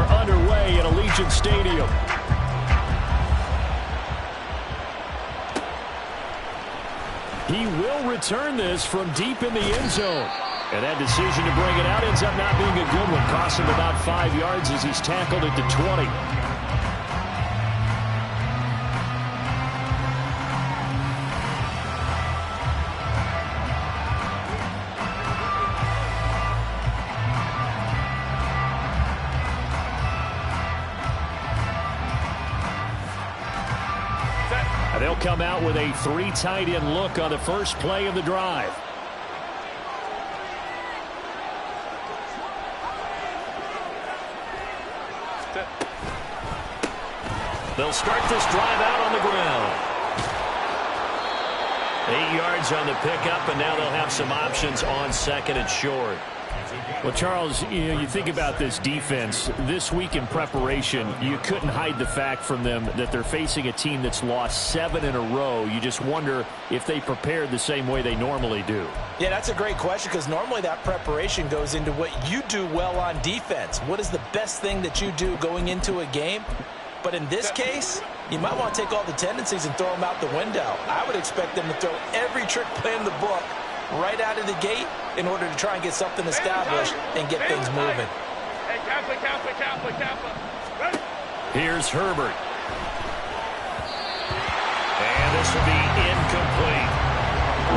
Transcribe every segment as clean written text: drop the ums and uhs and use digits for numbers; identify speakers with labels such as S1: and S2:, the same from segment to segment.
S1: are underway at Allegiant Stadium. He will return this from deep in the end zone. And that decision to bring it out ends up not being a good one. Costs him about 5 yards as he's tackled at the 20. They'll come out with a 3 tight end look on the first play of the drive. They'll start this drive out on the ground. 8 yards on the pickup, and now they'll have some options on 2nd and short. Well, Charles, you think about this defense. This week in preparation, you couldn't hide the fact from them that they're facing a team that's lost 7 in a row. You just wonder if they prepared the same way they normally do.
S2: Yeah, that's a great question because normally that preparation goes into what you do well on defense. What is the best thing that you do going into a game? But in this case, you might want to take all the tendencies and throw them out the window. I would expect them to throw every trick play in the book right out of the gate in order to try and get something established and get things moving.
S1: Here's Herbert. And this will be incomplete.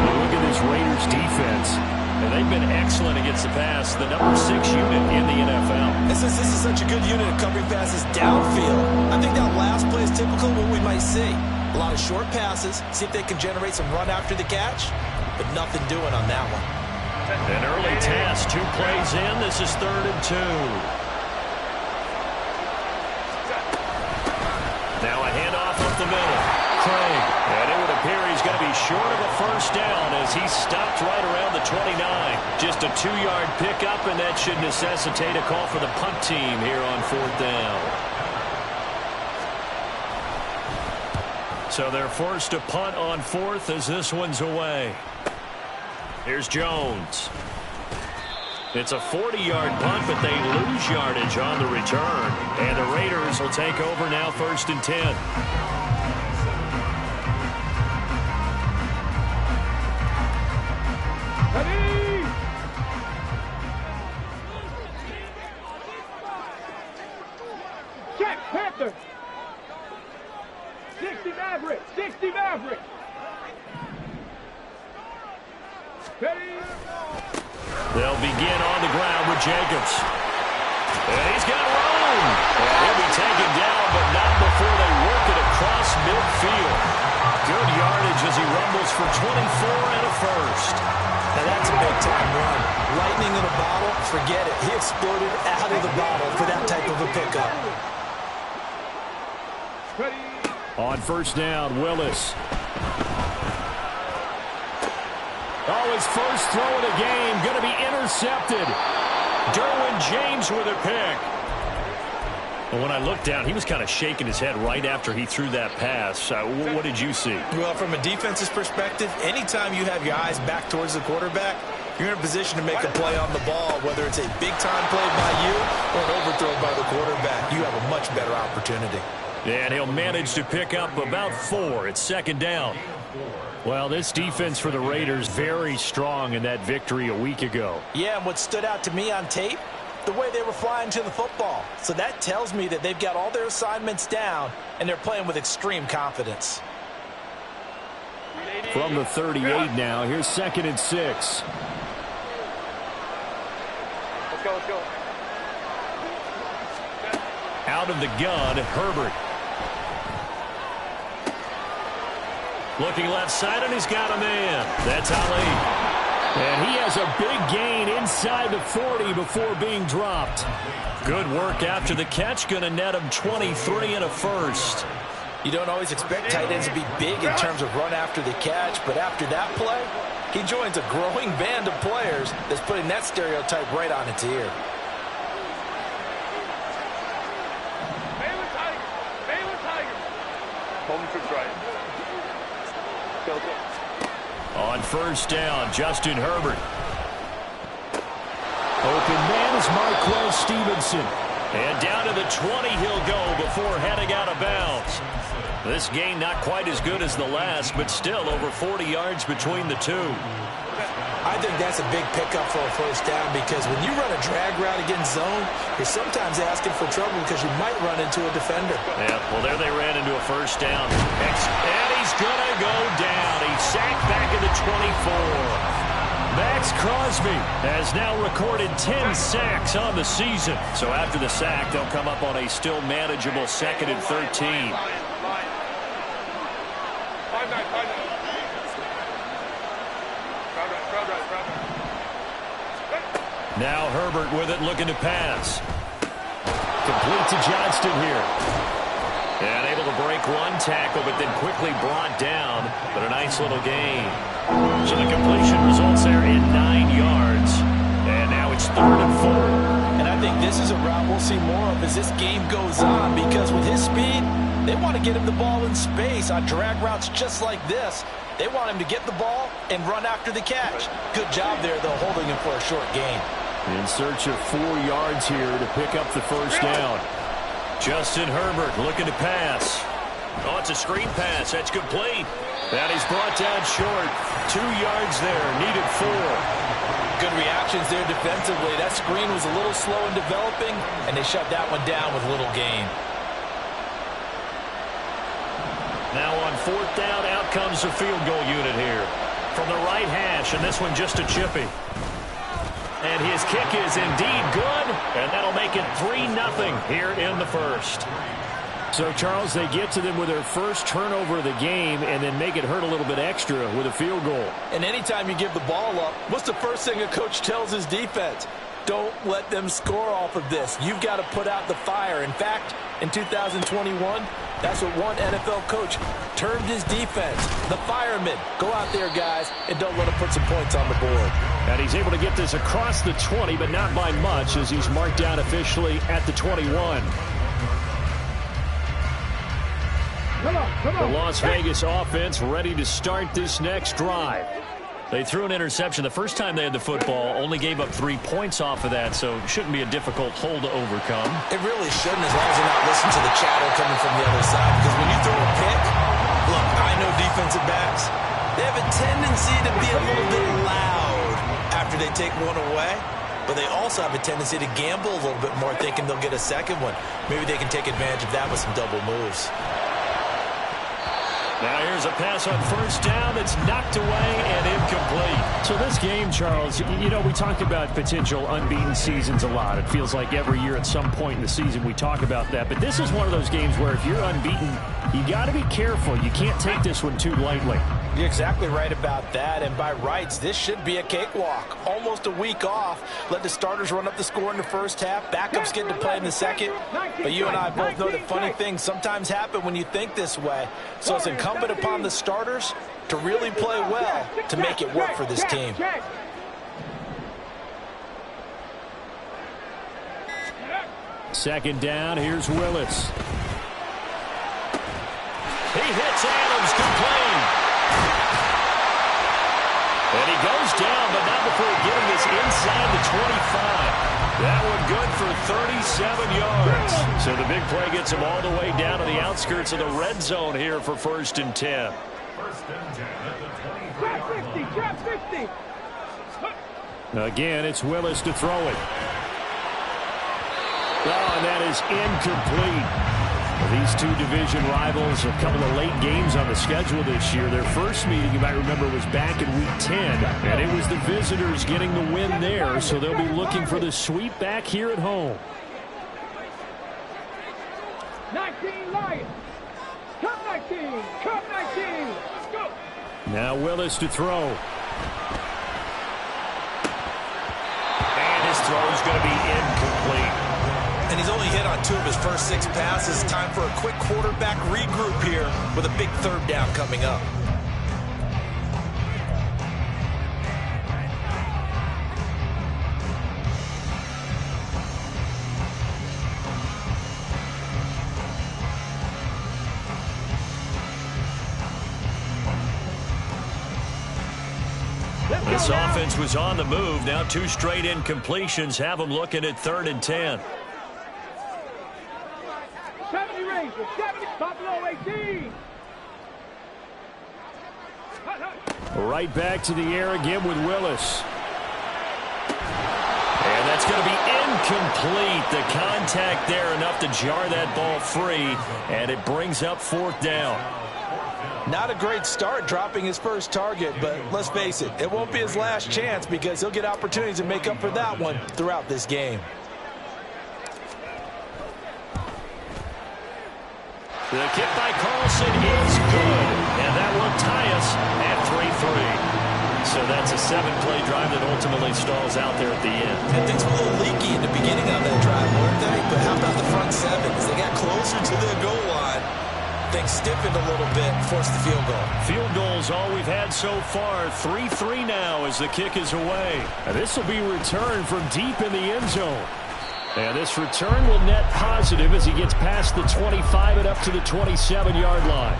S1: Look at this Raiders defense. And they've been excellent against the pass, the number 6 unit in the NFL.
S2: And since this is such a good unit of covering passes downfield, I think that last play is typical of what we might see. A lot of short passes, see if they can generate some run after the catch, but nothing doing on that one.
S1: An early task, 2 plays in. This is 3rd and 2. Now a handoff up the middle. Craig. And it would appear he's going to be short of a first down as he stopped right around the 29. Just a 2-yard pickup, and that should necessitate a call for the punt team here on 4th down. So they're forced to punt on 4th as this one's away. Here's Jones. It's a 40-yard punt, but they lose yardage on the return. And the Raiders will take over now 1st and 10.
S3: Check, Panther. 60 Maverick. 60 Maverick.
S1: They'll begin on the ground with Jacobs. And he's got room. And he'll be taken down, but not before they work it across midfield. Good yardage as he rumbles for 24 and a first.
S2: Now that's a big-time run. Lightning in a bottle, forget it. He exploded out of the bottle for that type of a pickup.
S1: On 1st down, Willis. Oh, his first throw of the game going to be intercepted. Derwin James with a pick. Well, when I looked down, he was kind of shaking his head right after he threw that pass. What did you see?
S2: Well, from a defense's perspective, anytime you have your eyes back towards the quarterback, you're in a position to make a play on the ball, whether it's a big-time play by you or an overthrow by the quarterback. You have a much better opportunity.
S1: And he'll manage to pick up about 4 at 2nd down. Well, this defense for the Raiders very strong in that victory a week ago.
S2: Yeah, and what stood out to me on tape, the way they were flying to the football. So that tells me that they've got all their assignments down, and they're playing with extreme confidence.
S1: From the 38 now, here's 2nd and 6.
S3: Let's go.
S1: Out of the gun, Herbert. Looking left side, and he's got a man. That's Ali. And he has a big gain inside the 40 before being dropped. Good work after the catch. Going to net him 23 and a first.
S2: You don't always expect tight ends to be big in terms of run after the catch, but after that play, he joins a growing band of players that's putting that stereotype right on its ear.
S3: Baylor Tiger. Home trips right. Go.
S1: On 1st down, Justin Herbert. Open man is Marquez Stevenson. And down to the 20 he'll go before heading out of bounds. This gain not quite as good as the last, but still over 40 yards between the two.
S2: I think that's a big pickup for a first down because when you run a drag route against zone, you're sometimes asking for trouble because you might run into a defender.
S1: Yeah, well, there they ran into a first down. And he's going to go down. He's sacked back at the 24. Max Crosby has now recorded 10 sacks on the season. So after the sack, they'll come up on a still manageable 2nd and 13. Now Herbert with it, looking to pass. Complete to Johnston here. And able to break one tackle, but then quickly brought down. But a nice little gain. So the completion results there in 9 yards. And now it's 3rd and 4.
S2: And I think this is a route we'll see more of as this game goes on because with his speed, they want to get him the ball in space on drag routes just like this. They want him to get the ball and run after the catch. Good job there, though, holding him for a short gain.
S1: In search of 4 yards here to pick up the first down. Justin Herbert looking to pass. Oh, it's a screen pass. That's complete. That is brought down short. 2 yards there. Needed 4.
S2: Good reactions there defensively. That screen was a little slow in developing, and they shut that one down with little gain.
S1: Now on 4th down, out comes the field goal unit here. From the right hash, and this one just a chippy. And his kick is indeed good, and that'll make it 3-0 here in the first. So, Charles, they get to them with their first turnover of the game and then make it hurt a little bit extra with a field goal.
S2: And anytime you give the ball up, what's the first thing a coach tells his defense? Don't let them score off of this. You've got to put out the fire. In fact, in 2021, that's what one NFL coach termed his defense, the firemen. Go out there, guys, and don't let them put some points on the board.
S1: And he's able to get this across the 20, but not by much as he's marked down officially at the 21. The Las Vegas offense ready to start this next drive. They threw an interception the first time they had the football, only gave up 3 points off of that, so it shouldn't be a difficult hole to overcome.
S2: It really shouldn't, as long as you're not listening to the chatter coming from the other side, because when you throw a pick, look, I know defensive backs, they have a tendency to be a little bit loud after they take one away, but they also have a tendency to gamble a little bit more, thinking they'll get a second one. Maybe they can take advantage of that with some double moves.
S1: Now here's a pass on first down. It's knocked away and incomplete. So this game, Charles, you know, we talk about potential unbeaten seasons a lot. It feels like every year at some point in the season we talk about that. But this is one of those games where if you're unbeaten, you got to be careful. You can't take this one too lightly.
S2: You're exactly right about that, and by rights, this should be a cakewalk. Almost a week off. Let the starters run up the score in the first half. Backups get to play in the second. But you and I both know that funny things sometimes happen when you think this way. So it's incumbent upon the starters to really play well to make it work for this team.
S1: Second down, here's Willis. He hits Adams, complete. And he goes down, but not before getting this inside the 25. That one good for 37 yards. So the big play gets him all the way down to the outskirts of the red zone here for 1st and 10.
S3: Trap 50.
S1: Again, it's Willis to throw it. Oh, and that is incomplete. These two division rivals, a couple of late games on the schedule this year. Their first meeting, you might remember, was back in Week 10, and it was the visitors getting the win there, so they'll be looking for the sweep back here at home.
S3: 19 Lions. Come 19. Come 19. Let's go.
S1: Now Willis to throw. And his throw is going to be incomplete.
S2: And he's only hit on 2 of his first 6 passes. Time for a quick quarterback regroup here with a big 3rd down coming up.
S1: This offense was on the move. Now 2 straight incompletions have them looking at 3rd and 10.
S3: change for 70. Buffalo 18.
S1: Right back to the air again with Willis. And that's going to be incomplete. The contact there enough to jar that ball free, and it brings up 4th down.
S2: Not a great start dropping his first target, but let's face it, it won't be his last chance because he'll get opportunities to make up for that one throughout this game.
S1: The kick by Carlson is good, and that will tie us at 3-3. So that's a 7-play drive that ultimately stalls out there at the end.
S2: And things were a little leaky in the beginning of that drive, weren't they? But how about the front 7? As they got closer to their goal line, things stiffened a little bit and forced the field goal.
S1: Field goals all we've had so far. 3-3 now as the kick is away. And this will be returned from deep in the end zone. And this return will net positive as he gets past the 25 and up to the 27-yard line.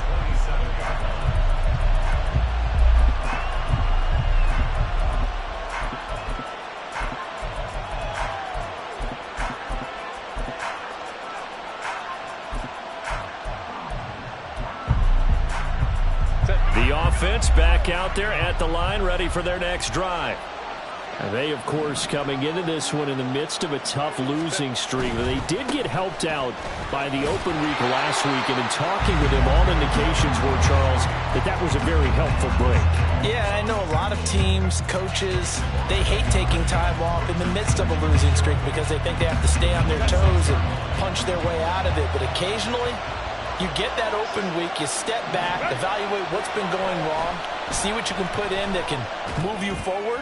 S1: The offense back out there at the line, ready for their next drive. And they, of course, coming into this one in the midst of a tough losing streak. They did get helped out by the open week last week, and in talking with him, all indications were, Charles, that was a very helpful break.
S2: Yeah, I know a lot of teams, coaches, they hate taking time off in the midst of a losing streak because they think they have to stay on their toes and punch their way out of it. But occasionally, you get that open week, you step back, evaluate what's been going wrong, see what you can put in that can move you forward,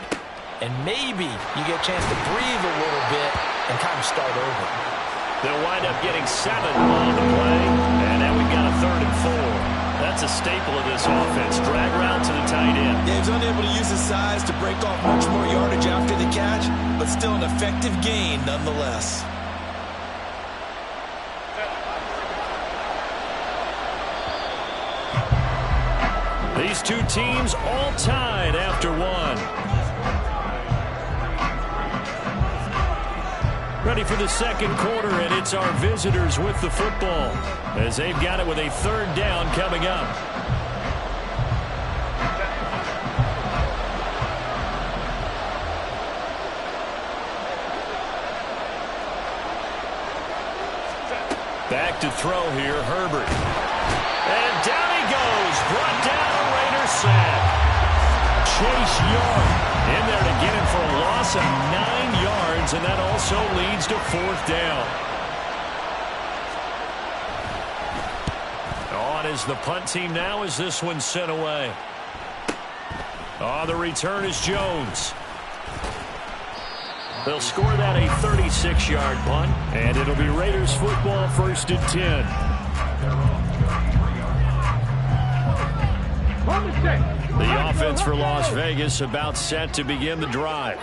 S2: and maybe you get a chance to breathe a little bit and kind of start over.
S1: They'll wind up getting 7 on the play, and now we've got a 3rd and 4. That's a staple of this offense. Drag route to the tight end.
S2: Yeah, he's unable to use his size to break off much more yardage after the catch, but still an effective gain nonetheless.
S1: These two teams all tied after 1. Ready for the second quarter, and it's our visitors with the football as they've got it with a 3rd down coming up. Back to throw here, Herbert. And down he goes, brought down a Raider sack. Chase Young in there to get him for a loss of 9 yards, and that also leads to 4th down. On is the punt team now as this one's sent away. The return is Jones. They'll score that a 36-yard punt, and it'll be Raiders football, 1st and 10. The offense for Las Vegas about set to begin the drive.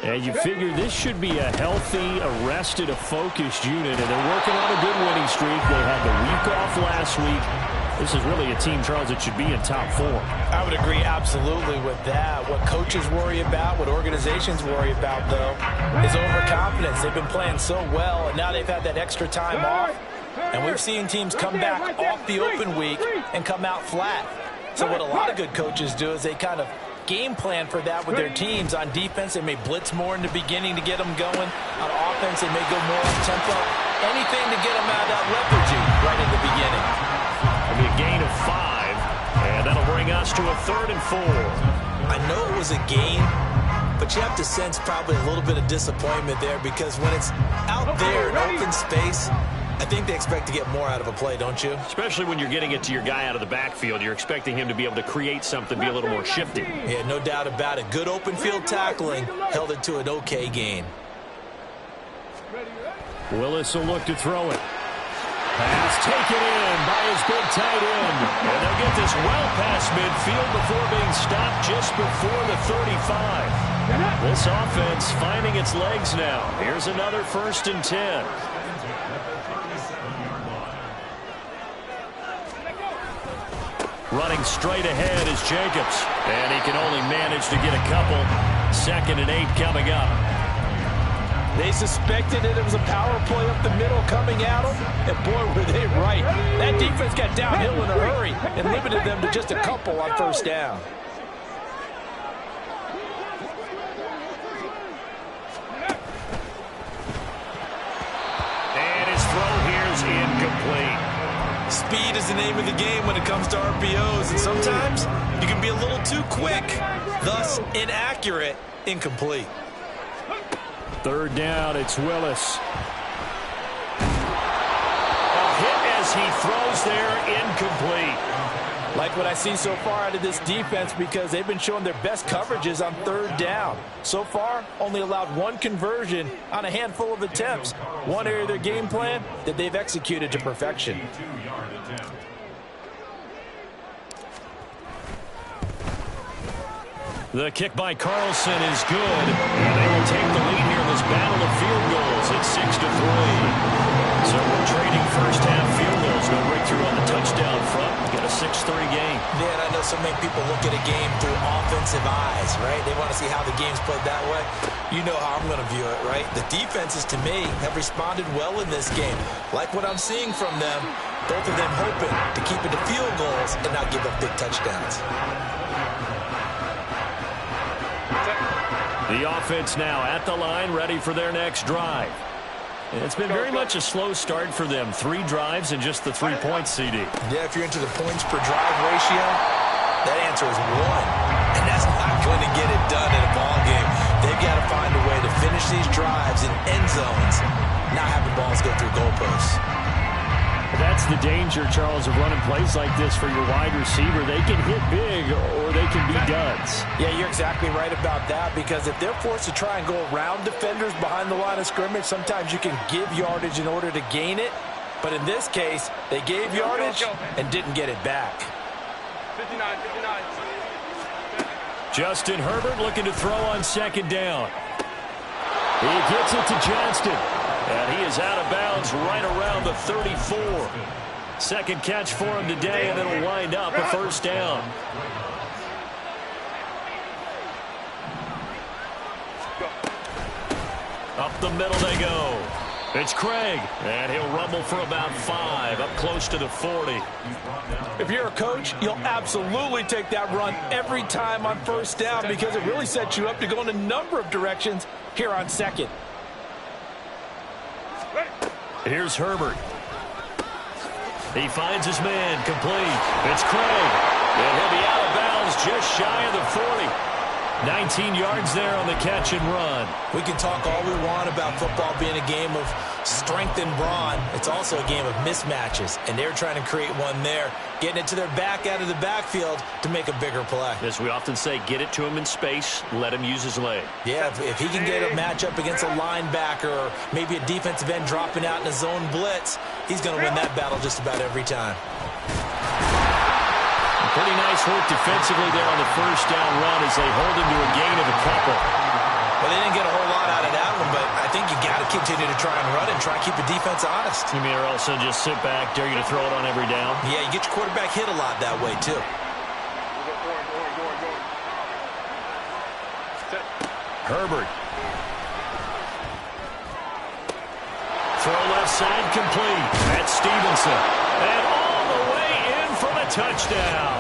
S1: And you figure this should be a healthy, arrested, a focused unit, and they're working on a good winning streak. They had the week off last week. This is really a team, Charles, that should be in top 4.
S2: I would agree absolutely with that. What coaches worry about, what organizations worry about, though, is overconfidence. They've been playing so well, and now they've had that extra time off. And we've seen teams come back off the open week and come out flat. So what a lot of good coaches do is they kind of game plan for that with their teams. On defense, they may blitz more in the beginning to get them going. On offense, they may go more up-tempo. Anything to get them out of that lethargy right in the beginning.
S1: It'll be a gain of 5, and that'll bring us to a 3rd and 4.
S2: I know it was a gain, but you have to sense probably a little bit of disappointment there because when it's out there in open space, I think they expect to get more out of a play, don't you?
S1: Especially when you're getting it to your guy out of the backfield. You're expecting him to be able to create something, be a little more shifty.
S2: Yeah, no doubt about it. Good open field tackling held it to an okay gain.
S1: Willis will look to throw it. Pass taken in by his big tight end. And they'll get this well past midfield before being stopped just before the 35. This offense finding its legs now. Here's another 1st and 10. Running straight ahead is Jacobs. And he can only manage to get a couple. 2nd and 8 coming up.
S2: They suspected that it was a power play up the middle coming at them, and boy, were they right. That defense got downhill in a hurry and limited them to just a couple on first down.
S1: And his throw here is incomplete.
S2: Speed is the name of the game when it comes to RPOs, and sometimes you can be a little too quick, thus inaccurate, incomplete.
S1: Third down, it's Willis. A hit as he throws there, incomplete.
S2: Like what I see so far out of this defense because they've been showing their best coverages on third down. So far, only allowed one conversion on a handful of attempts. One area of their game plan that they've executed to perfection.
S1: The kick by Carlson is good. And they will take the lead here in this battle of field goals. It's 6-3. So we're trading first half field goals. No breakthrough on the touchdown front. Got a 6-3 game.
S2: Man, I know so many people look at a game through offensive eyes, right? They want to see how the game's played that way. You know how I'm going to view it, right? The defenses, to me, have responded well in this game. Like what I'm seeing from them, both of them hoping to keep it to field goals and not give up big touchdowns.
S1: The offense now at the line, ready for their next drive. And it's been very much a slow start for them. 3 drives and just the 3 points, CD.
S2: Yeah, if you're into the points per drive ratio, that answer is 1. And that's not going to get it done in a ball game. They've got to find a way to finish these drives in end zones, not having balls go through goalposts.
S1: That's the danger, Charles, of running plays like this for your wide receiver. They can hit big or they can be duds.
S2: Yeah, you're exactly right about that because if they're forced to try and go around defenders behind the line of scrimmage, sometimes you can give yardage in order to gain it. But in this case, they gave yardage and didn't get it back.
S3: 59.
S1: Justin Herbert looking to throw on second down. He gets it to Johnston. And he is out of bounds right around the 34. Second catch for him today, and it'll wind up a first down. Up the middle they go. It's Craig, and he'll rumble for about 5, up close to the 40.
S2: If you're a coach, you'll absolutely take that run every time on first down because it really sets you up to go in a number of directions here on second.
S1: Here's Herbert. He finds his man, complete. It's Craig, and he'll be out of bounds just shy of the 40. 19 yards there on the catch and run.
S2: We can talk all we want about football being a game of strength and brawn. It's also a game of mismatches, and they're trying to create one there, getting it to their back out of the backfield to make a bigger play.
S1: As we often say, get it to him in space, let him use his leg.
S2: Yeah, if he can get a matchup against a linebacker or maybe a defensive end dropping out in a zone blitz, he's going to win that battle just about every time.
S1: Pretty nice work defensively there on the first down run as they hold him to a gain of a couple.
S2: Well, they didn't get a whole lot out of that one, but I think you got to continue to try and run and try and keep the defense honest.
S1: You mean or also just sit back, dare you to throw it on every down?
S2: Yeah, you get your quarterback hit a lot that way, too.
S1: Herbert. Throw left side complete. That's Stevenson. And all the way in for the touchdown.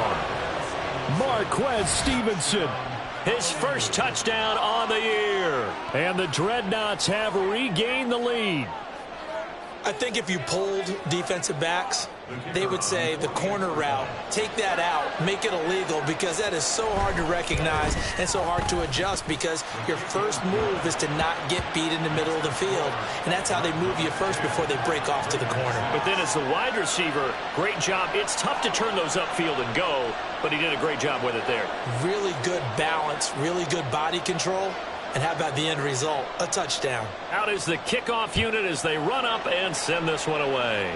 S1: Marquez Stevenson. His first touchdown on the year. And the Dreadnoughts have regained the lead.
S2: I think if you polled defensive backs, they would say the corner route, take that out, make it illegal because that is so hard to recognize and so hard to adjust because your first move is to not get beat in the middle of the field. And that's how they move you first before they break off to the corner.
S1: But then as the wide receiver, great job. It's tough to turn those upfield and go, but he did a great job with it there.
S2: Really good balance, really good body control. And how about the end result? A touchdown.
S1: Out is the kickoff unit as they run up and send this one away.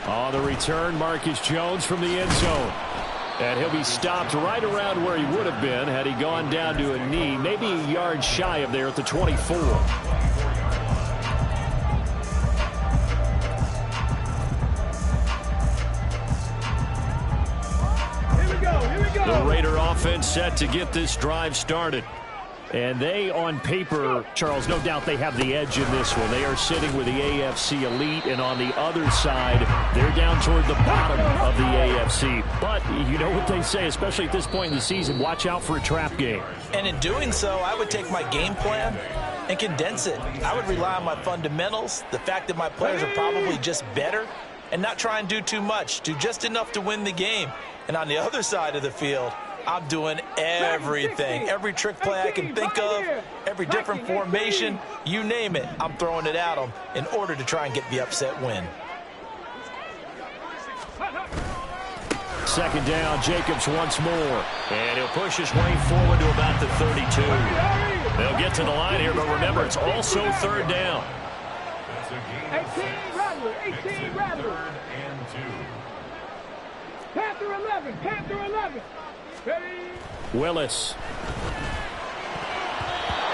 S1: On the return, Marcus Jones from the end zone. And he'll be stopped right around where he would have been had he gone down to a knee, maybe a yard shy of there at the 24.
S3: Here we go.
S1: The Raider offense set to get this drive started. And they, on paper, Charles, no doubt they have the edge in this one. They are sitting with the AFC elite, and on the other side, they're down toward the bottom of the AFC. But you know what they say, especially at this point in the season, watch out for a trap game.
S2: And in doing so, I would take my game plan and condense it. I would rely on my fundamentals, the fact that my players are probably just better, and not try and do too much, do just enough to win the game. And on the other side of the field, I'm doing everything. Every trick play I can think of, every different formation, you name it, I'm throwing it at them in order to try and get the upset win.
S1: Second down, Jacobs once more. And he'll push his way forward to about the 32. They'll get to the line here, but remember, it's also third down.
S3: 18 Rattler, 18 Rattler. Panther 11, Panther 11. Ready?
S1: Willis.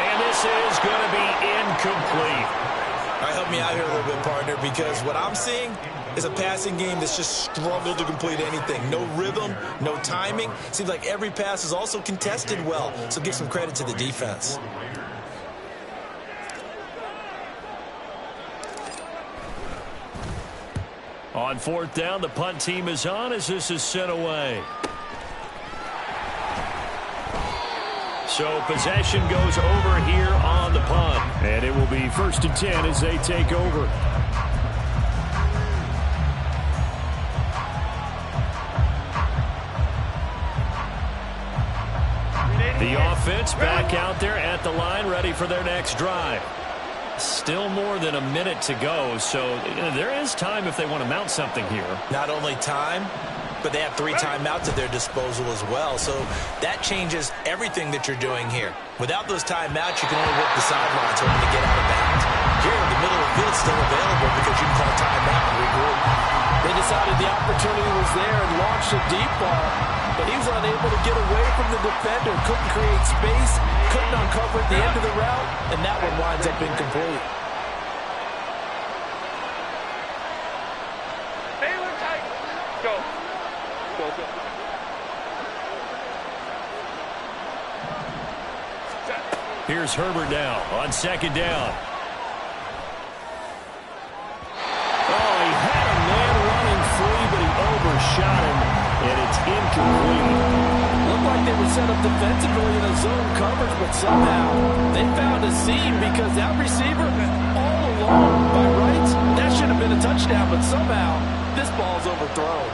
S1: And this is going to be incomplete.
S2: All right, help me out here a little bit, partner, because what I'm seeing is a passing game that's just struggled to complete anything. No rhythm, no timing. Seems like every pass is also contested well, so give some credit to the defense.
S1: On fourth down, the punt team is on as this is sent away. So possession goes over here on the punt. And it will be 1st and 10 as they take over. The offense back out there at the line, ready for their next drive. Still more than a minute to go, so there is time if they want to mount something here.
S2: Not only time, but they have 3 timeouts at their disposal as well. So that changes everything that you're doing here. Without those timeouts, you can only work the sidelines hoping to get out of bounds. Here, the middle of the field is still available because you can call timeout and regroup. They decided the opportunity was there and launched a deep ball, but he was unable to get away from the defender, couldn't create space, couldn't uncover at the end of the route, and that one winds up incomplete.
S1: Here's Herbert now on second down. Oh, he had a man running free, but he overshot him, and it's incomplete.
S2: Looked like they were set up defensively in a zone coverage, but somehow they found a seam because that receiver all alone by rights, that should have been a touchdown, but somehow this ball's overthrown.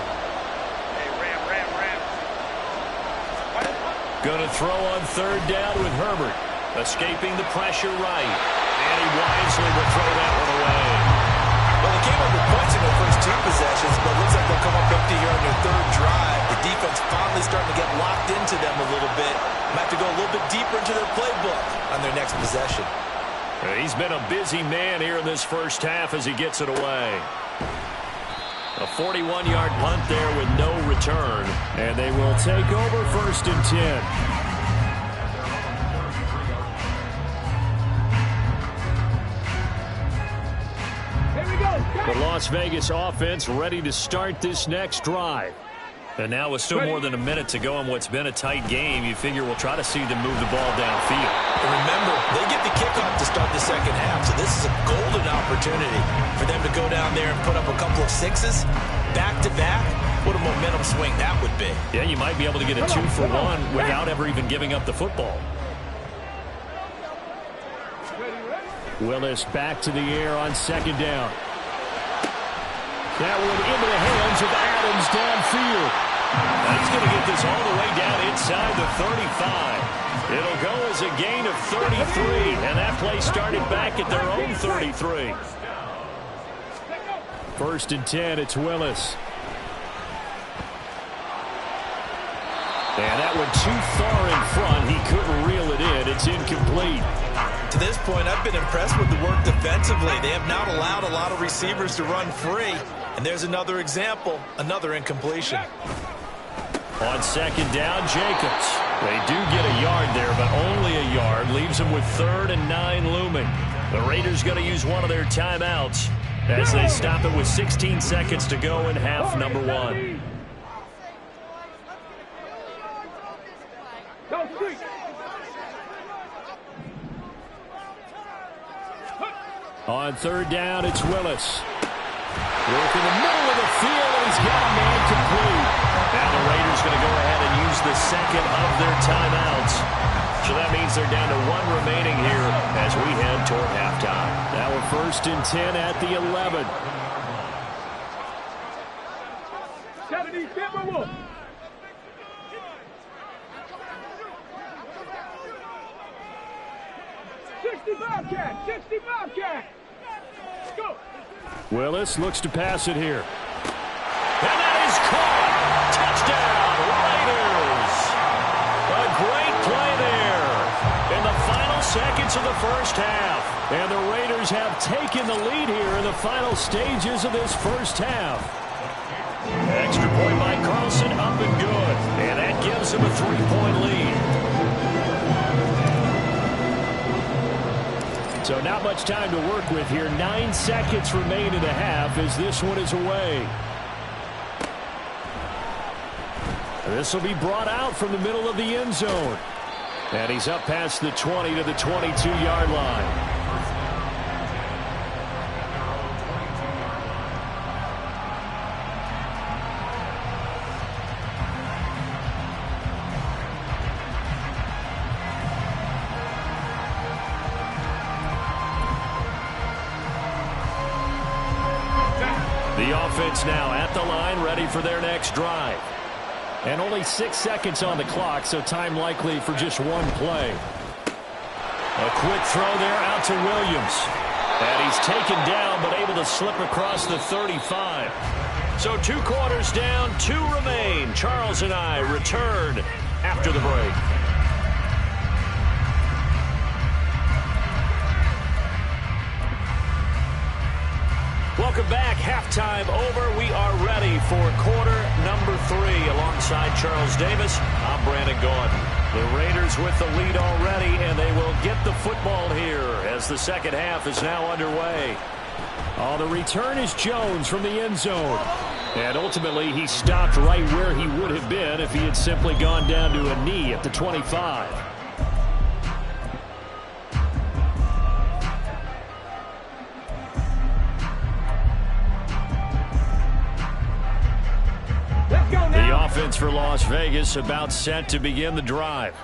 S1: Going to throw on third down with Herbert. Escaping the pressure right. And he wisely will throw that one away.
S2: Well, they came up with points in their first 2 possessions, but it looks like they'll come up empty here on their 3rd drive. The defense finally starting to get locked into them a little bit. Might have to go a little bit deeper into their playbook on their next possession.
S1: He's been a busy man here in this first half as he gets it away. A 41-yard punt there with no return. And they will take over 1st and 10. The Las Vegas offense ready to start this next drive. And now with still more than a minute to go in what's been a tight game, you figure we'll try to see them move the ball downfield.
S2: And remember, they get the kickoff to start the second half, so this is a golden opportunity for them to go down there and put up a couple of 6s back-to-back. What a momentum swing that would be.
S1: Yeah, you might be able to get a 2-for-1 without ever even giving up the football. Willis back to the air on second down. That one into the hands of Adams downfield. He's going to get this all the way down inside the 35. It'll go as a gain of 33, and that play started back at their own 33. 1st and 10, it's Willis. And that one too far in front. He couldn't reel it in. It's incomplete.
S2: To this point, I've been impressed with the work defensively. They have not allowed a lot of receivers to run free. And there's another example, another incompletion.
S1: On second down, Jacobs. They do get a yard there, but only a yard. Leaves them with 3rd and 9 looming. The Raiders going to use one of their timeouts as they stop it with 16 seconds to go in half number 1. On third down, it's Willis. Work in the middle of the field, and he's got a man complete. Now the Raiders going to go ahead and use the second of their timeouts. So that means they're down to 1 remaining here as we head toward halftime. Now we're 1st and 10 at the 11.
S3: 70 Timberwolves. Bobcat, 60 Bobcat. Go.
S1: Willis looks to pass it here. And that is caught. Touchdown, Raiders. A great play there in the final seconds of the first half. And the Raiders have taken the lead here in the final stages of this first half. Extra point by Carlson, up and good. And that gives them a 3-point lead. So not much time to work with here. 9 seconds remain in the half as this one is away. This will be brought out from the middle of the end zone. And he's up past the 20 to the 22-yard line. The offense now at the line, ready for their next drive. And only 6 seconds on the clock, so time likely for just one play. A quick throw there out to Williams. And he's taken down, but able to slip across the 35. So 2 quarters down, 2 remain. Charles and I return after the break. Welcome back. Halftime over. We are ready for quarter number 3. Alongside Charles Davis, I'm Brandon Gaudin. The Raiders with the lead already, and they will get the football here as the second half is now underway. Oh, the return is Jones from the end zone. And ultimately, he stopped right where he would have been if he had simply gone down to a knee at the 25. The offense for Las Vegas about set to begin the drive.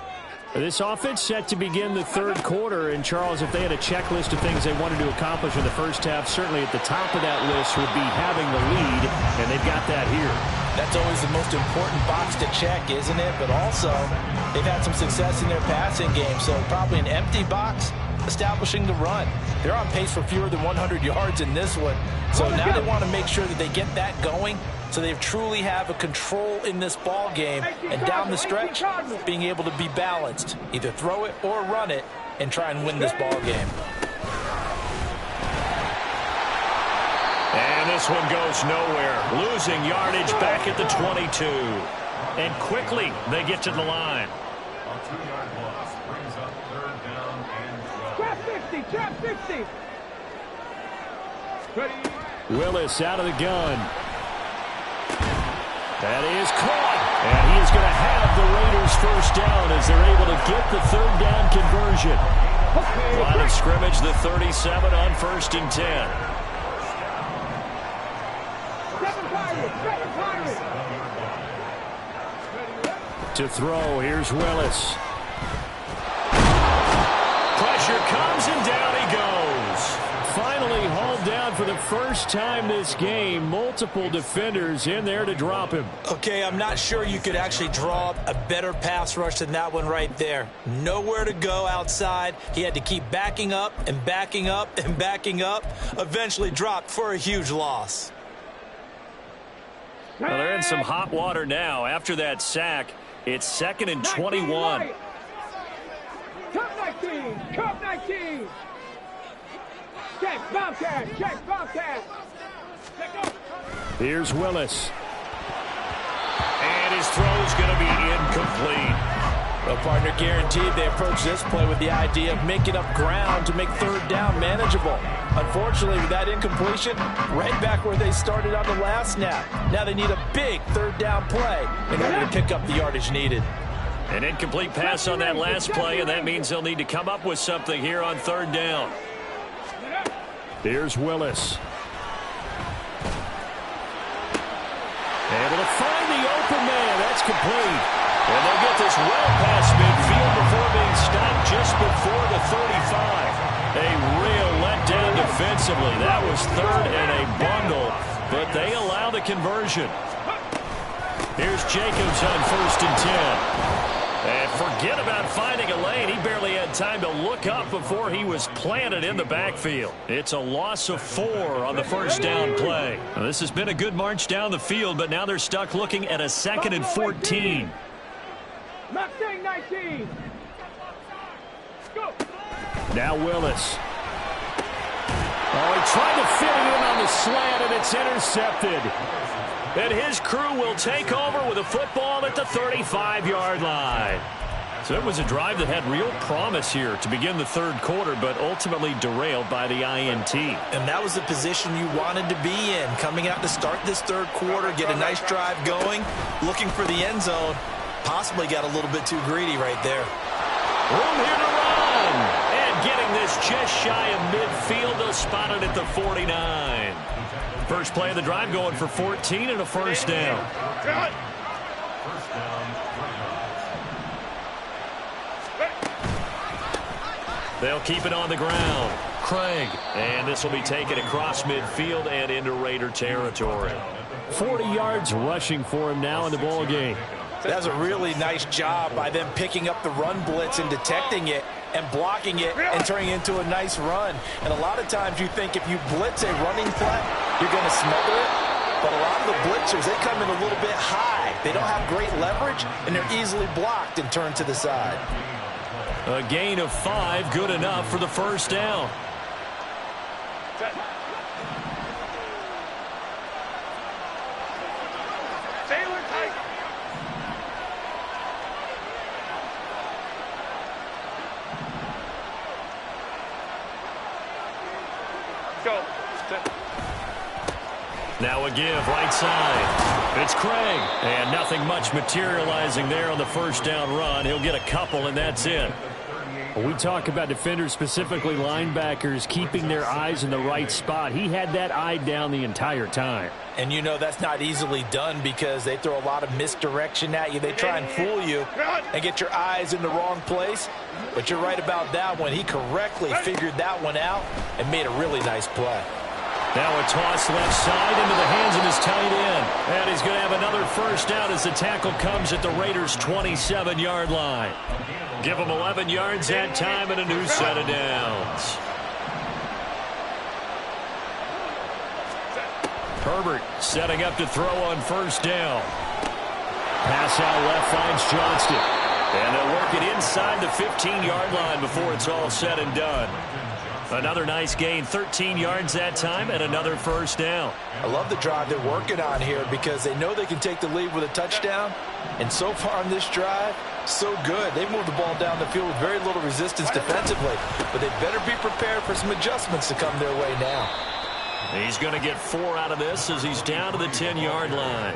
S1: This offense set to begin the third quarter. And, Charles, if they had a checklist of things they wanted to accomplish in the first half, certainly at the top of that list would be having the lead, and they've got that here.
S2: That's always the most important box to check, isn't it? But also, they've had some success in their passing game, so probably an empty box establishing the run. They're on pace for fewer than 100 yards in this one, so now they want to make sure that they get that going so they truly have a control in this ball game, and down the stretch, being able to be balanced. Either throw it or run it and try and win this ball game.
S1: And this one goes nowhere. Losing yardage back at the 22. And quickly they get to the line.
S3: Trap 50. Ready.
S1: Willis out of the gun. That is caught. And he is going to have the Raiders first down as they're able to get the third down conversion. Line of scrimmage, the 37 on 1st and 10. To throw, here's Willis. Pressure comes and down he goes. Finally hauled down for the first time this game. Multiple defenders in there to drop him.
S2: Okay, I'm not sure you could actually draw up a better pass rush than that one right there. Nowhere to go outside. He had to keep backing up and backing up and backing up. Eventually dropped for a huge loss.
S1: Well, they're in some hot water now. After that sack, it's 2nd and 21.
S3: Cup 19. Cup 19. Check Bobcat. Check Bobcat.
S1: Here's Willis. And his throw's going to be incomplete.
S2: Well, partner, guaranteed they approach this play with the idea of making up ground to make third down manageable. Unfortunately, with that incompletion, right back where they started on the last snap. Now they need a big third down play in order to pick up the yardage needed.
S1: An incomplete pass on that last play, and that means they'll need to come up with something here on third down. Here's Willis. Able to find the open man. That's complete. And they'll get this well past midfield before being stopped just before the 35. A real letdown defensively. That was third and a bundle, but they allow the conversion. Here's Jacobs on 1st and 10. And forget about finding a lane. He barely had time to look up before he was planted in the backfield. It's a loss of 4 on the first down play. Now, this has been a good march down the field, but now they're stuck looking at a 2nd and 14.
S3: Mustang 19. Go.
S1: Now Willis. Oh, he tried to fit it in on the slant, and it's intercepted. And his crew will take over with a football at the 35-yard line. So it was a drive that had real promise here to begin the third quarter, but ultimately derailed by the INT.
S2: And that was the position you wanted to be in, coming out to start this third quarter, get a nice drive going, looking for the end zone. Possibly got a little bit too greedy right there.
S1: Room here to run. And getting this just shy of midfield. They'll spot it at the 49. First play of the drive going for 14 and a first down. They'll keep it on the ground. Craig. And this will be taken across midfield and into Raider territory. 40 yards rushing for him now in the ball game.
S2: That's a really nice job by them picking up the run blitz and detecting it and blocking it and turning it into a nice run. And a lot of times you think if you blitz a running play, you're going to smother it. But a lot of the blitzers, they come in a little bit high. They don't have great leverage, and they're easily blocked and turned to the side.
S1: A gain of 5, good enough for the first down. Now a give, right side. It's Craig. And nothing much materializing there on the first down run. He'll get a couple, and that's it. When we talk about defenders, specifically linebackers, keeping their eyes in the right spot, he had that eye down the entire time.
S2: And you know that's not easily done because they throw a lot of misdirection at you. They try and fool you and get your eyes in the wrong place. But you're right about that one. He correctly figured that one out and made a really nice play.
S1: Now a toss left side into the hands of his tight end. And he's going to have another first down as the tackle comes at the Raiders' 27-yard line. Give him 11 yards that time and a new set of downs. Herbert setting up to throw on first down. Pass out left finds Johnston. And they'll work it inside the 15-yard line before it's all said and done. Another nice gain, 13 yards that time, and another first down.
S2: I love the drive they're working on here because they know they can take the lead with a touchdown. And so far on this drive, so good. They've moved the ball down the field with very little resistance defensively. But they better be prepared for some adjustments to come their way now.
S1: He's going to get 4 out of this as he's down to the 10-yard line.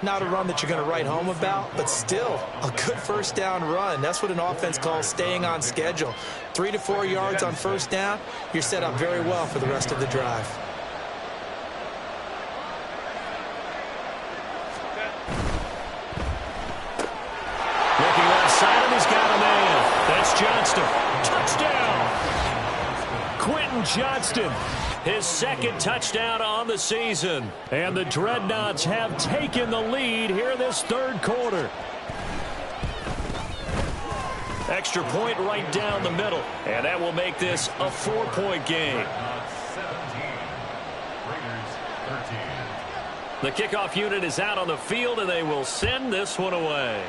S2: Not a run that you're going to write home about, but still a good first down run. That's what an offense calls staying on schedule. 3 to 4 yards on first down, you're set up very well for the rest of the drive.
S1: Looking left side, and he's got a man. That's Johnston. Touchdown! Quentin Johnston. His second touchdown on the season. And the Dreadnoughts have taken the lead here this third quarter. Extra point right down the middle. And that will make this a 4-point game. The kickoff unit is out on the field, and they will send this one away.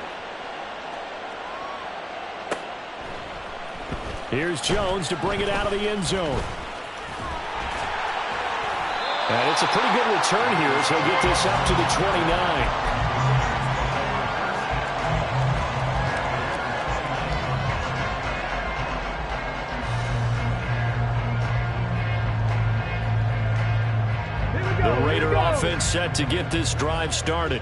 S1: Here's Jones to bring it out of the end zone. And it's a pretty good return here as he'll get this up to the 29. The Raider offense set to get this drive started.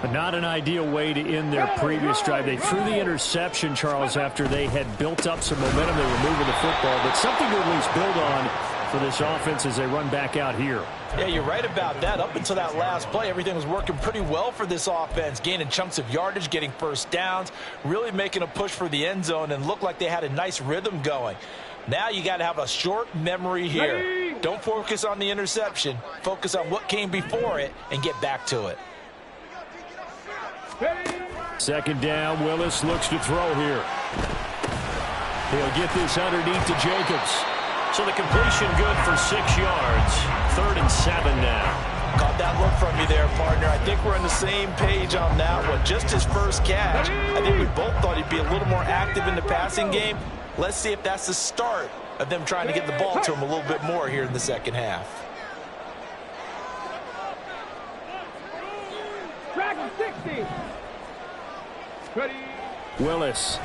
S1: But not an ideal way to end their previous drive. They threw the interception, Charles, after they had built up some momentum. They were moving the football, but something to at least build on for this offense as they run back out here.
S2: Yeah, you're right about that. Up until that last play, everything was working pretty well for this offense, gaining chunks of yardage, getting first downs, really making a push for the end zone, and looked like they had a nice rhythm going. Now you got to have a short memory here. Don't focus on the interception. Focus on what came before it and get back to it.
S1: Second down, Willis looks to throw here. He'll get this underneath to Jacobs. So the completion good for 6 yards. 3rd and 7 now.
S2: Caught that look from you there, partner. I think we're on the same page on that one. Just his first catch. I think we both thought he'd be a little more active in the passing game. Let's see if that's the start of them trying to get the ball to him a little bit more here in the second half.
S3: Track 60. Ready.
S1: Willis.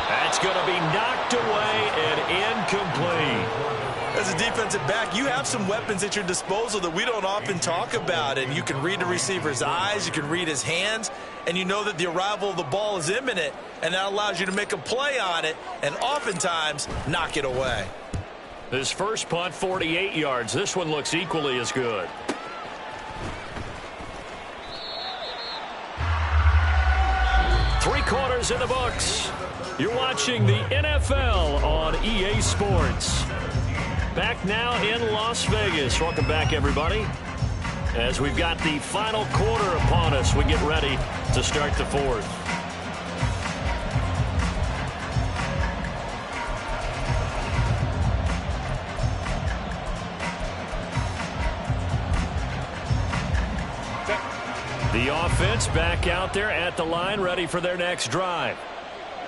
S1: That's going to be knocked away and incomplete.
S2: As a defensive back, you have some weapons at your disposal that we don't often talk about. And you can read the receiver's eyes, you can read his hands, and you know that the arrival of the ball is imminent, and that allows you to make a play on it and oftentimes knock it away.
S1: His first punt, 48 yards. This one looks equally as good. Three quarters in the books. You're watching the NFL on EA Sports. Back now in Las Vegas. Welcome back, everybody. As we've got the final quarter upon us, we get ready to start the fourth. The offense back out there at the line, ready for their next drive.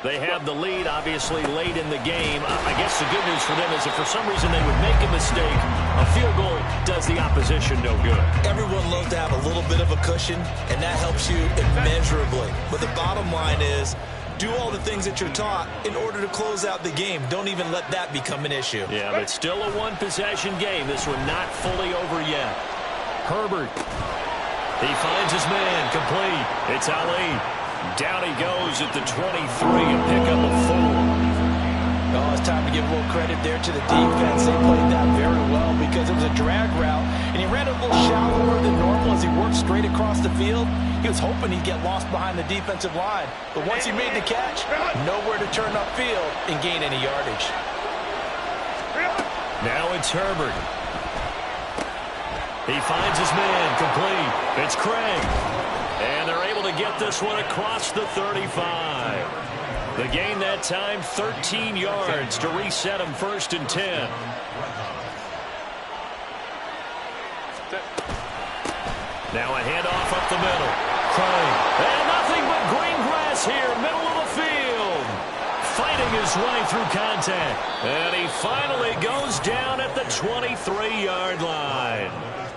S1: They have the lead, obviously, late in the game. I guess the good news for them is if for some reason they would make a mistake, a field goal does the opposition no good.
S2: Everyone loves to have a little bit of a cushion, and that helps you immeasurably. But the bottom line is, do all the things that you're taught in order to close out the game. Don't even let that become an issue.
S1: Yeah, but still a one-possession game. This one not fully over yet. Herbert. He finds his man, complete. It's Ali. Down he goes at the 23 and pick up a 4.
S2: Oh, it's time to give a little credit there to the defense. They played that very well because it was a drag route, and he ran a little shallower than normal as he worked straight across the field. He was hoping he'd get lost behind the defensive line, but once he made the catch, nowhere to turn upfield and gain any yardage.
S1: Now it's Herbert. He finds his man, complete. It's Craig. And they're able to get this one across the 35. The gain that time, 13 yards to reset them 1st and 10. Now a handoff up the middle. Craig. And nothing but green grass here, middle of the field. Fighting his way through contact. And he finally goes down at the 23-yard line.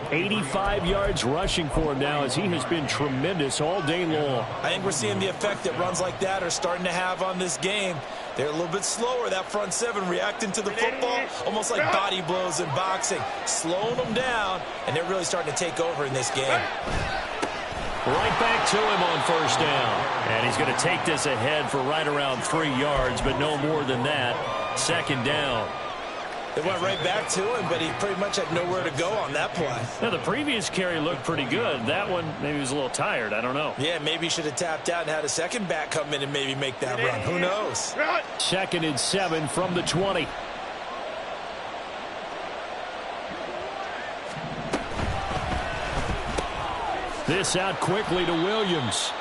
S1: 85 yards rushing for him now as he has been tremendous all day long.
S2: I think we're seeing the effect that runs like that are starting to have on this game. They're a little bit slower, that front seven, reacting to the football, almost like body blows in boxing, slowing them down, and they're really starting to take over in this game.
S1: Right back to him on 1st down. And he's going to take this ahead for right around 3 yards, but no more than that. 2nd down.
S2: They went right back to him, but he pretty much had nowhere to go on that play.
S1: Now, the previous carry looked pretty good. That one, maybe he was a little tired. I don't know.
S2: Yeah, maybe he should have tapped out and had a second back come in and maybe make that run. Who knows?
S1: 2nd and 7 from the 20. This out quickly to Williams.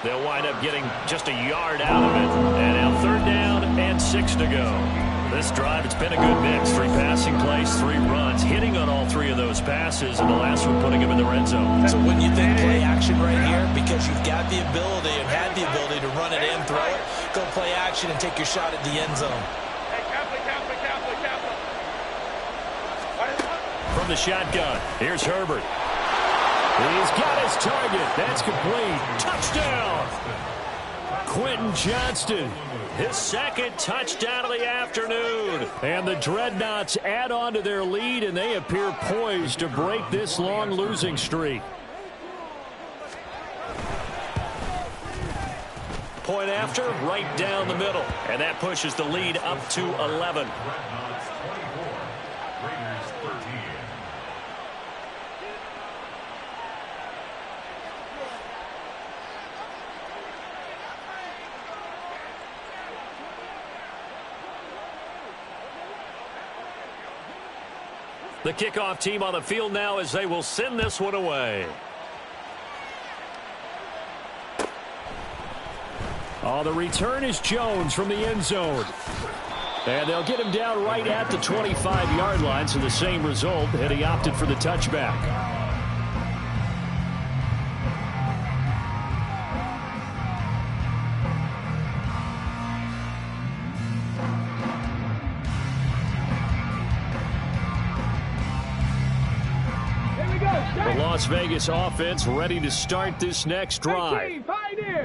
S1: They'll wind up getting just a yard out of it. And now 3rd down and 6 to go. This drive, it's been a good mix. 3 passing plays, 3 runs, hitting on all 3 of those passes, and the last one putting him in the red zone.
S2: So wouldn't you think play action right here? Because you've got the ability and had the ability to run it and throw it. Go play action and take your shot at the end zone.
S1: From the shotgun, here's Herbert. He's got his target. That's complete. Touchdown! Quentin Johnston, his 2nd touchdown of the afternoon. And the Dreadnoughts add on to their lead, and they appear poised to break this long losing streak. point after, right down the middle. And that pushes the lead up to 11. The kickoff team on the field now as they will send this one away. Oh, the return is Jones from the end zone. And they'll get him down right at the 25-yard line, so the same result, and he opted for the touchback. The Las Vegas offense ready to start this next drive.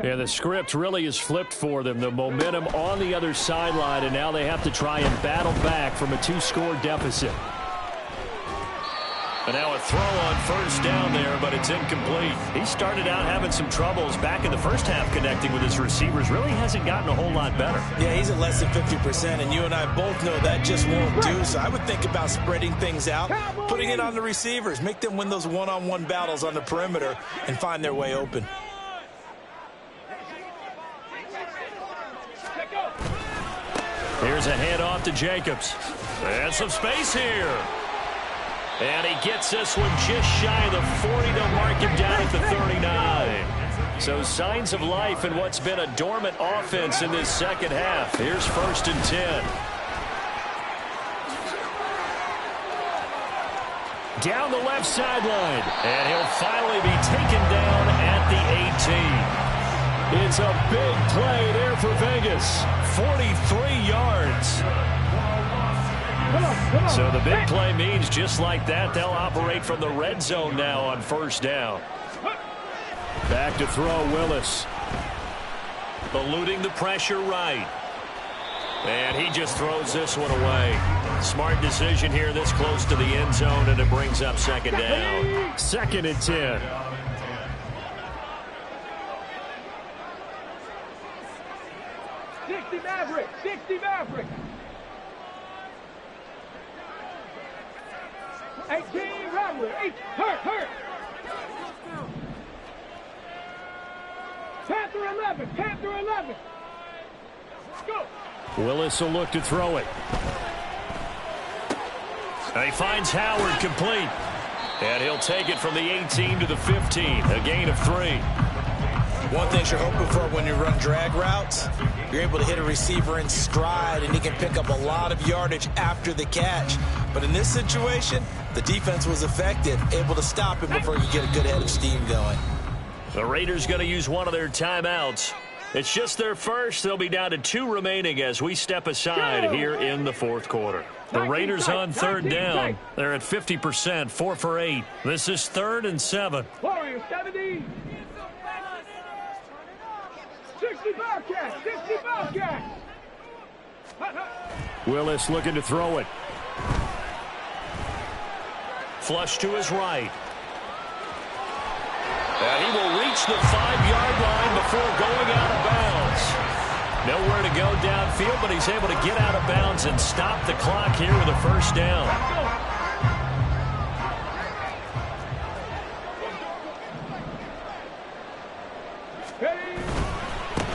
S1: And the script really is flipped for them. The momentum on the other sideline, and now they have to try and battle back from a 2-score deficit. And now a throw on first down there, but it's incomplete. He started out having some troubles back in the first half connecting with his receivers. Really hasn't gotten a whole lot better.
S2: Yeah, he's at less than 50%, and you and I both know that just won't do. So I would think about spreading things out, putting it on the receivers, make them win those one-on-one battles on the perimeter and find their way open.
S1: Here's a handoff to Jacobs. And some space here. And he gets this one just shy of the 40 to mark him down at the 39. So signs of life in what's been a dormant offense in this second half. Here's 1st and 10. Down the left sideline. And he'll finally be taken down at the 18. It's a big play there for Vegas. 43 yards. So the big play means just like that, they'll operate from the red zone now on first down. Back to throw Willis. Eluding the pressure right. And he just throws this one away. Smart decision here this close to the end zone, and it brings up second down. 2nd and 10.
S3: Maverick, 60 Maverick. 18 Maverick, hurt. Panther 11, Panther 11. Go.
S1: Willis will look to throw it. And he finds Howard complete. And he'll take it from the 18 to the 15, a gain of 3.
S2: One thing you're hoping for when you run drag routes, you're able to hit a receiver in stride, and he can pick up a lot of yardage after the catch. But in this situation, the defense was effective, able to stop him before he could get a good head of steam going.
S1: The Raiders going to use one of their timeouts. It's just their first. They'll be down to 2 remaining as we step aside here in the 4th quarter. The Raiders on 3rd down. They're at 50%, 4 for 8. This is 3rd and 7.
S3: Warriors 70. 60 Bobcats, 60 Bobcats.
S1: Willis looking to throw it. Flush to his right. And he will reach the 5-yard line before going out of bounds. Nowhere to go downfield, but he's able to get out of bounds and stop the clock here with a first down.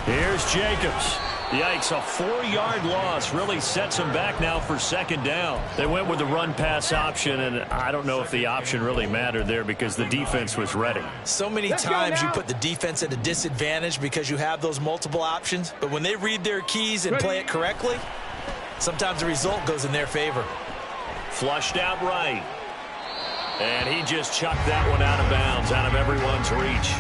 S1: Here's Jacobs. Yikes, a 4-yard loss really sets him back now for 2nd down. They went with the run-pass option, and I don't know if the option really mattered there because the defense was ready.
S2: So many times you put the defense at a disadvantage because you have those multiple options, but when they read their keys and play it correctly, sometimes the result goes in their favor.
S1: Flushed out right. And he just chucked that one out of bounds, out of everyone's reach.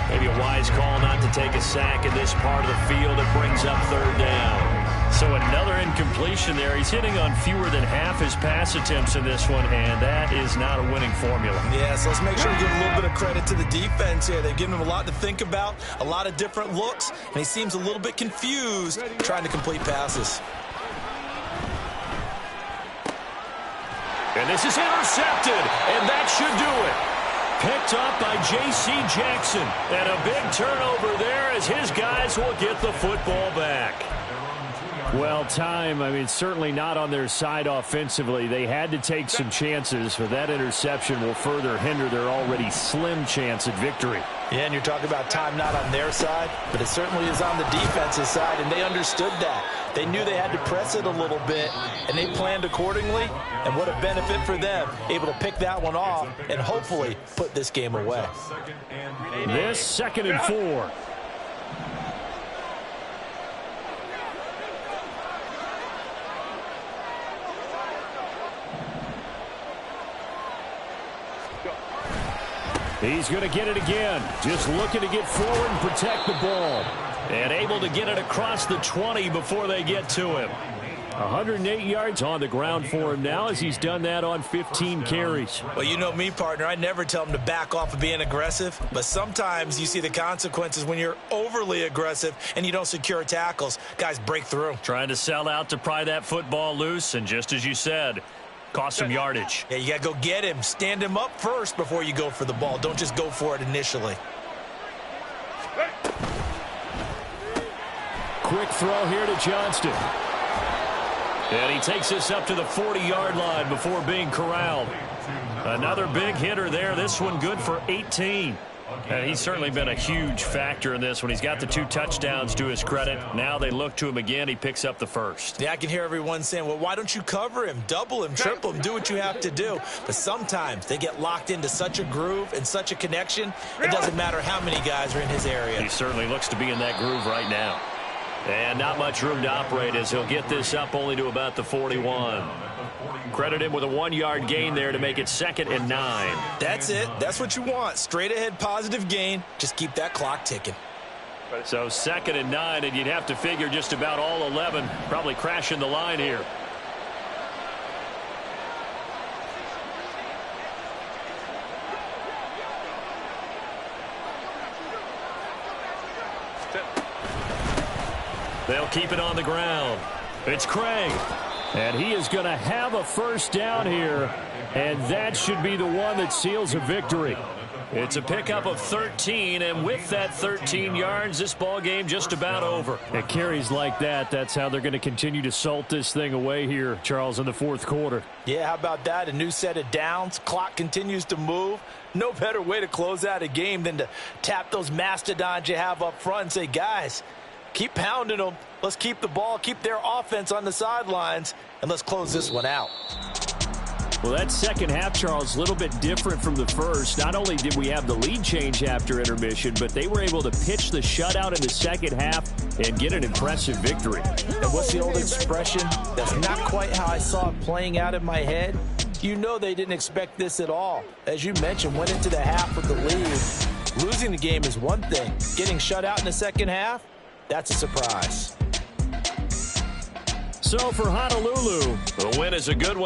S1: Maybe a wise call not to take a sack in this part of the field. It brings up 3rd down. So another incompletion there. He's hitting on fewer than half his pass attempts in this one, and that is not a winning formula.
S2: Yeah, so let's make sure we give a little bit of credit to the defense here. They've given him a lot to think about, a lot of different looks, and he seems a little bit confused trying to complete passes.
S1: And this is intercepted, and that should do it. Picked up by J.C. Jackson. And a big turnover there as his guys will get the football back. Well, time, certainly not on their side offensively. They had to take some chances, but that interception will further hinder their already slim chance at victory.
S2: Yeah, and you're talking about time not on their side, but it certainly is on the defensive side, and they understood that. They knew they had to press it a little bit, and they planned accordingly, and what a benefit for them, able to pick that one off and hopefully put this game away.
S1: This 2nd and 4. He's going to get it again. Just looking to get forward and protect the ball. And able to get it across the 20 before they get to him. 108 yards on the ground for him now as he's done that on 15 carries.
S2: Well, you know me, partner. I never tell him to back off of being aggressive. But sometimes you see the consequences when you're overly aggressive and you don't secure tackles. Guys break through.
S1: Trying to sell out to pry that football loose. And just as you said, cost some yardage.
S2: Yeah, you got to go get him. Stand him up first before you go for the ball. Don't just go for it initially.
S1: Quick throw here to Johnston. And he takes this up to the 40-yard line before being corralled. Another big hitter there. This one good for 18. And he's certainly been a huge factor in this one. He's got the 2 touchdowns to his credit. Now they look to him again. He picks up the first.
S2: Yeah, I can hear everyone saying, well, why don't you cover him, double him, triple him, do what you have to do. But sometimes they get locked into such a groove and such a connection, it doesn't matter how many guys are in his area.
S1: He certainly looks to be in that groove right now. And not much room to operate as he'll get this up only to about the 41. Credit him with a 1-yard gain there to make it 2nd and 9.
S2: That's it. That's what you want. Straight ahead positive gain. Just keep that clock ticking.
S1: So 2nd and 9, and you'd have to figure just about all 11 probably crashing the line here. They'll keep it on the ground. It's Craig. And he is going to have a first down here. And that should be the one that seals a victory. It's a pickup of 13, and with that 13 yards, this ball game just about over. It carries like that. That's how they're going to continue to salt this thing away here, Charles, in the 4th quarter.
S2: Yeah, how about that? A new set of downs. Clock continues to move. No better way to close out a game than to tap those mastodons you have up front and say, guys, keep pounding them. Let's keep the ball, keep their offense on the sidelines, and let's close this one out.
S1: Well, that second half, Charles, a little bit different from the first. Not only did we have the lead change after intermission, but they were able to pitch the shutout in the second half and get an impressive victory.
S2: And what's the old expression? That's not quite how I saw it playing out in my head. You know they didn't expect this at all. As you mentioned, went into the half with the lead. Losing the game is one thing. Getting shut out in the second half, that's a surprise.
S1: So for Honolulu, the win is a good one.